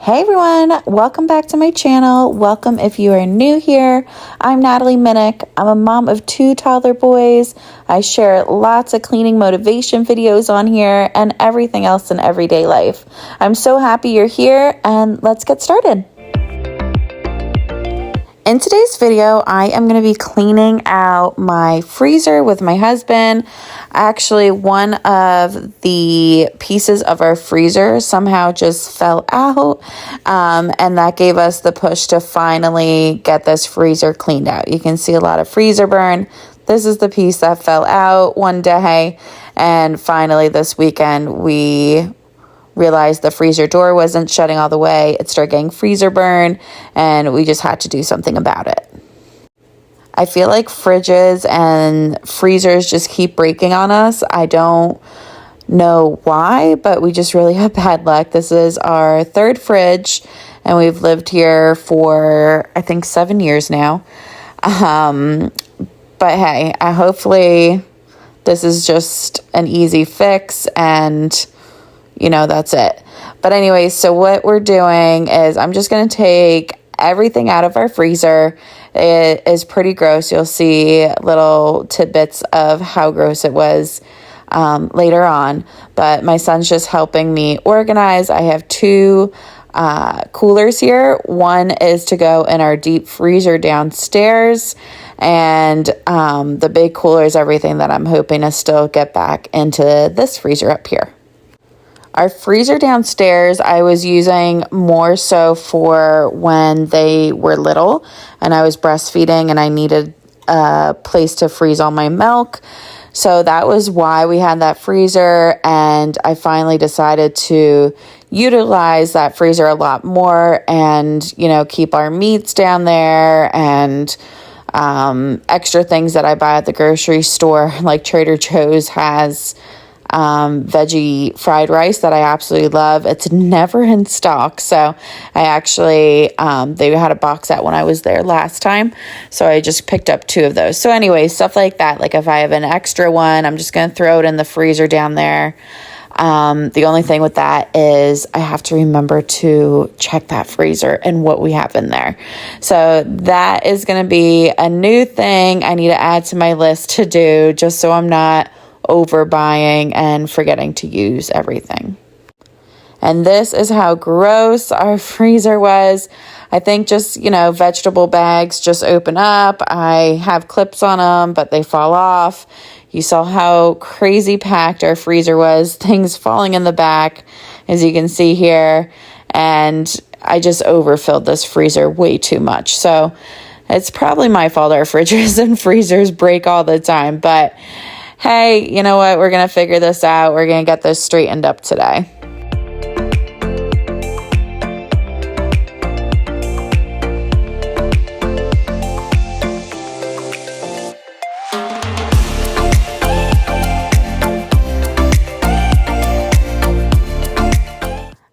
Hey everyone, welcome back to my channel. Welcome if you are new here. I'm Natalie Minnick. I'm a mom of 2 toddler boys. I share lots of cleaning motivation videos on here and everything else in everyday life. I'm so happy you're here and let's get started. In today's video, I am going to be cleaning out my freezer with my husband. Actually, one of the pieces of our freezer somehow just fell out, and that gave us the push to finally get this freezer cleaned out. You can see a lot of freezer burn. This is the piece that fell out one day, and finally this weekend we realized the freezer door wasn't shutting all the way. It started getting freezer burn, and we just had to do something about it. I feel like fridges and freezers just keep breaking on us. I don't know why, but we just really have bad luck. This is our 3rd fridge, and we've lived here for, I think, 7 years now. But hey, hopefully this is just an easy fix, and that's it. But anyway, so what we're doing is I'm just going to take everything out of our freezer. It is pretty gross. You'll see little tidbits of how gross it was later on. But my son's just helping me organize. I have 2 coolers here. One is to go in our deep freezer downstairs. And the big cooler is everything that I'm hoping to still get back into this freezer up here. Our freezer downstairs, I was using more so for when they were little and I was breastfeeding and I needed a place to freeze all my milk. So that was why we had that freezer, and I finally decided to utilize that freezer a lot more and, keep our meats down there and extra things that I buy at the grocery store, like Trader Joe's has veggie fried rice that I absolutely love. It's never in stock, so I actually they had a box set when I was there last time, so I just picked up 2 of those. So anyway, stuff like that, like if I have an extra one, I'm just gonna throw it in the freezer down there. The only thing with that is I have to remember to check that freezer and what we have in there. So that is going to be a new thing I need to add to my list to do, just so I'm not overbuying and forgetting to use everything. And this is how gross our freezer was. I think just, vegetable bags just open up. I have clips on them, but they fall off. You saw how crazy packed our freezer was, things falling in the back, as you can see here. And I just overfilled this freezer way too much. So it's probably my fault our fridges and freezers break all the time. But hey, you know what? We're going to figure this out. We're going to get this straightened up today.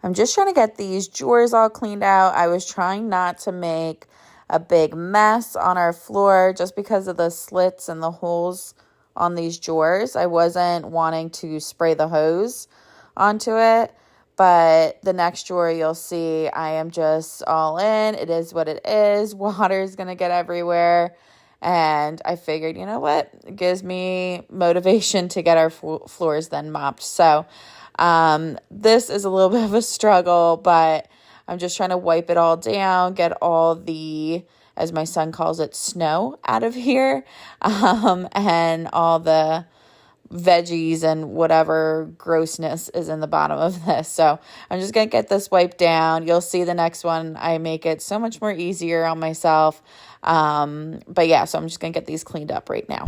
I'm just trying to get these drawers all cleaned out. I was trying not to make a big mess on our floor just because of the slits and the holes on these drawers. I wasn't wanting to spray the hose onto it, but the next drawer you'll see I am just all in. It is what it is. Water is going to get everywhere. And I figured, you know what? It gives me motivation to get our floors then mopped. So this is a little bit of a struggle, but I'm just trying to wipe it all down, get all the, as my son calls it, snow out of here, and all the veggies and whatever grossness is in the bottom of this. So I'm just going to get this wiped down. You'll see the next one. I make it so much more easier on myself. But yeah, so I'm just going to get these cleaned up right now.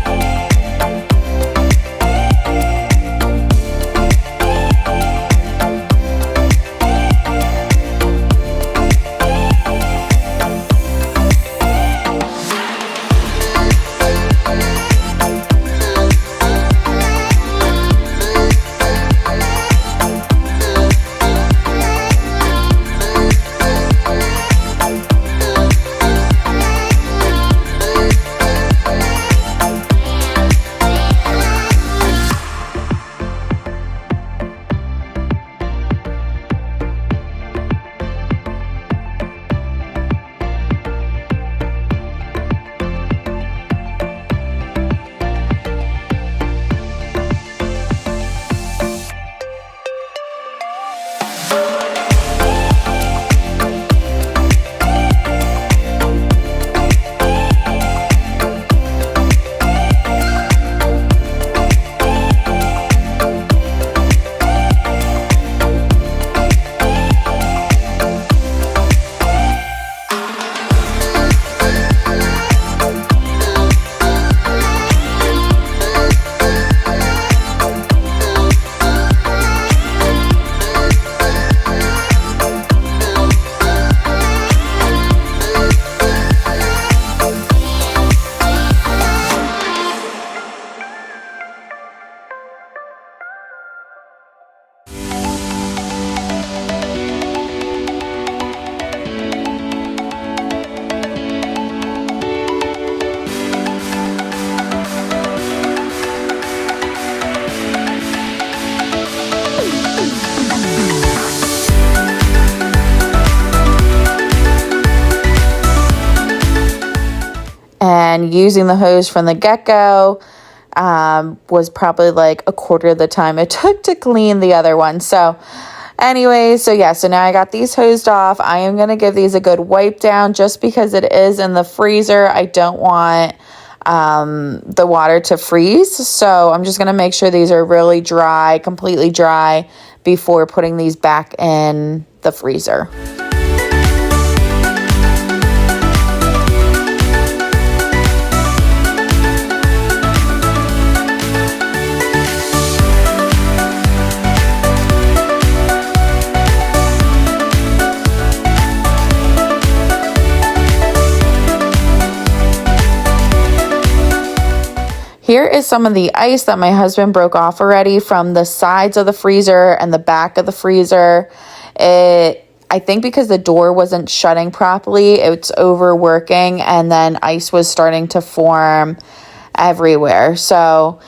again, using the hose from the get-go was probably like a quarter of the time it took to clean the other one. So anyway, so now I got these hosed off. I am going to give these a good wipe down just because it is in the freezer. I don't want the water to freeze. So I'm just going to make sure these are really dry, completely dry, before putting these back in the freezer. Here is some of the ice that my husband broke off already from the sides of the freezer and the back of the freezer. I think because the door wasn't shutting properly, it's overworking, and then ice was starting to form everywhere. So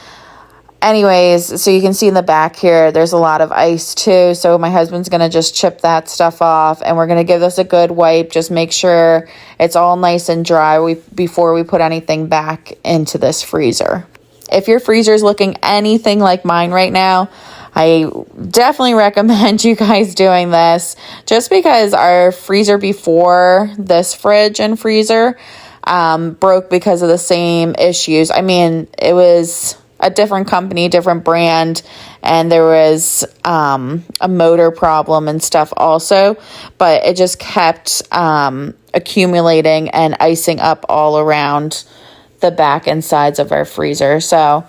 anyways, so you can see in the back here, there's a lot of ice too. So my husband's going to just chip that stuff off, and we're going to give this a good wipe. Just make sure it's all nice and dry before we put anything back into this freezer. If your freezer is looking anything like mine right now, I definitely recommend you guys doing this, just because our freezer before this fridge and freezer broke because of the same issues. I mean, it was a different company, different brand, and there was a motor problem and stuff also, but it just kept accumulating and icing up all around the back and sides of our freezer. So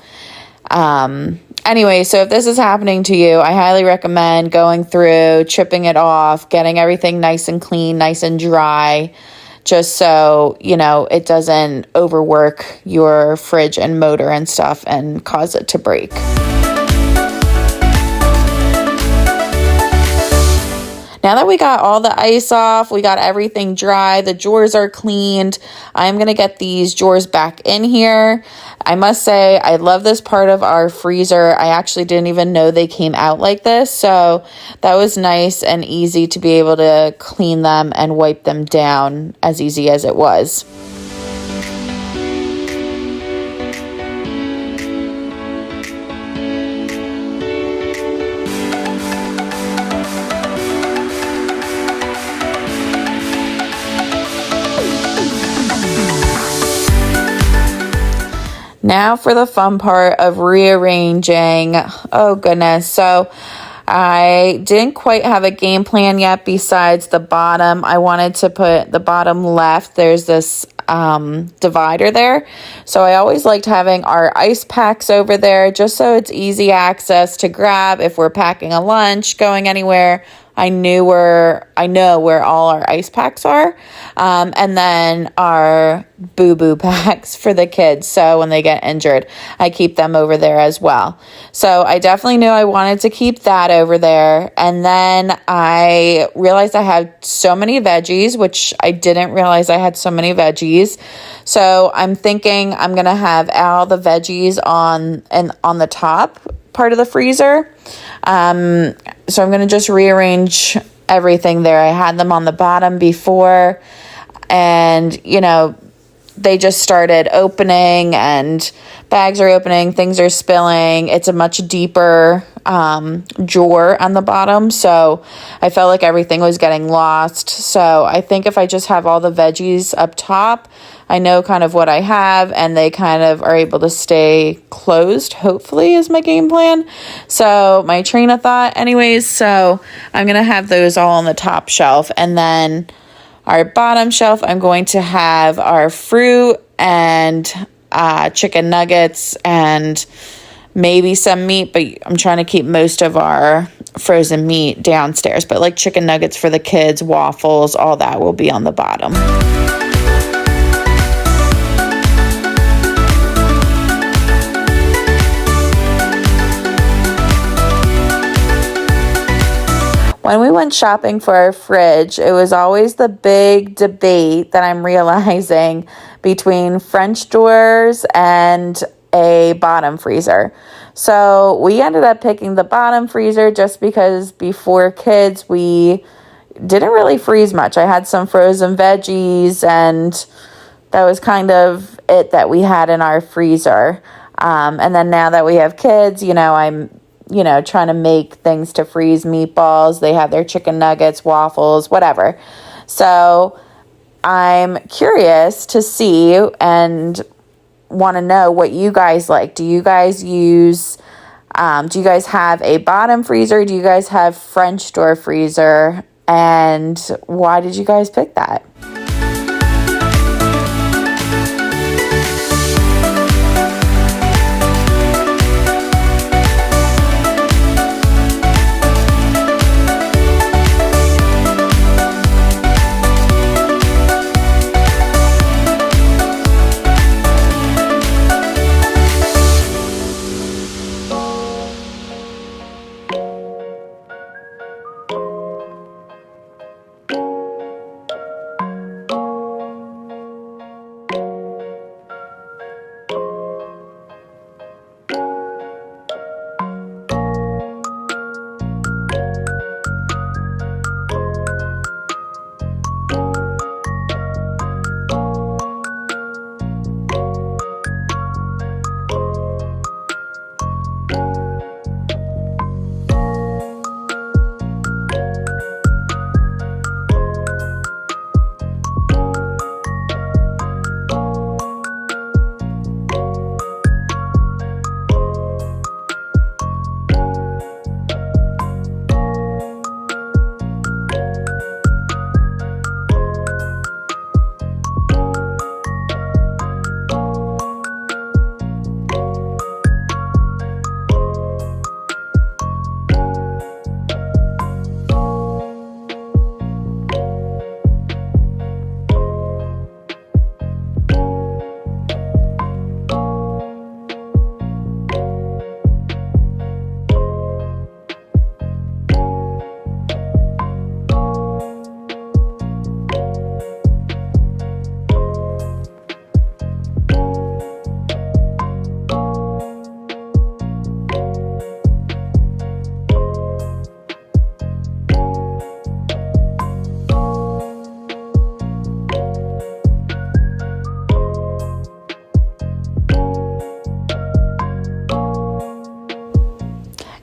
anyway, so if this is happening to you, I highly recommend going through, chipping it off, getting everything nice and clean, nice and dry, just so, it doesn't overwork your fridge and motor and stuff and cause it to break. Now that we got all the ice off, we got everything dry, the drawers are cleaned, I'm going to get these drawers back in here. I must say, I love this part of our freezer. I actually didn't even know they came out like this, so that was nice and easy to be able to clean them and wipe them down as easy as it was. Now for the fun part of rearranging. Oh goodness. So I didn't quite have a game plan yet besides the bottom. I wanted to put the bottom left. There's this divider there. So I always liked having our ice packs over there just so it's easy access to grab if we're packing a lunch, going anywhere. I know where all our ice packs are. And then our boo-boo packs for the kids. So when they get injured, I keep them over there as well. So I definitely knew I wanted to keep that over there. And then I realized I had so many veggies, which I didn't realize I had so many veggies. So I'm thinking I'm going to have all the veggies on the top part of the freezer. So I'm going to just rearrange everything there. I had them on the bottom before, and they just started opening, and bags are opening, things are spilling. It's a much deeper drawer on the bottom, so I felt like everything was getting lost. So I think if I just have all the veggies up top, I know kind of what I have, and they kind of are able to stay closed, hopefully, is my game plan. So my train of thought anyways, so I'm going to have those all on the top shelf, and then our bottom shelf, I'm going to have our fruit and chicken nuggets and maybe some meat, but I'm trying to keep most of our frozen meat downstairs. But like chicken nuggets for the kids, waffles, all that will be on the bottom. When we went shopping for our fridge, it was always the big debate that I'm realizing between French doors and a bottom freezer. So we ended up picking the bottom freezer just because before kids, we didn't really freeze much. I had some frozen veggies and that was kind of it that we had in our freezer. And then now that we have kids, I'm trying to make things to freeze, meatballs. They have their chicken nuggets, waffles, whatever. So I'm curious to see and want to know what you guys like. Do you guys have a bottom freezer? Do you guys have French door freezer? And why did you guys pick that?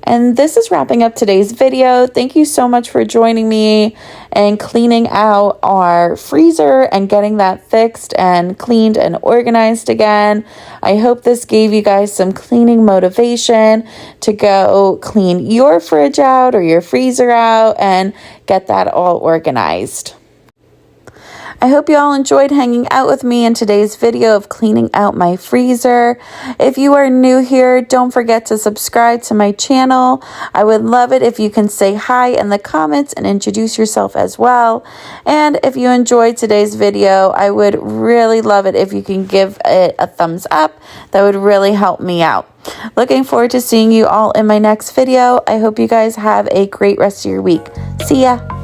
And this is wrapping up today's video. Thank you so much for joining me and cleaning out our freezer and getting that fixed and cleaned and organized again. I hope this gave you guys some cleaning motivation to go clean your fridge out or your freezer out and get that all organized. I hope you all enjoyed hanging out with me in today's video of cleaning out my freezer. If you are new here, don't forget to subscribe to my channel. I would love it if you can say hi in the comments and introduce yourself as well. And if you enjoyed today's video, I would really love it if you can give it a thumbs up. That would really help me out. Looking forward to seeing you all in my next video. I hope you guys have a great rest of your week. See ya.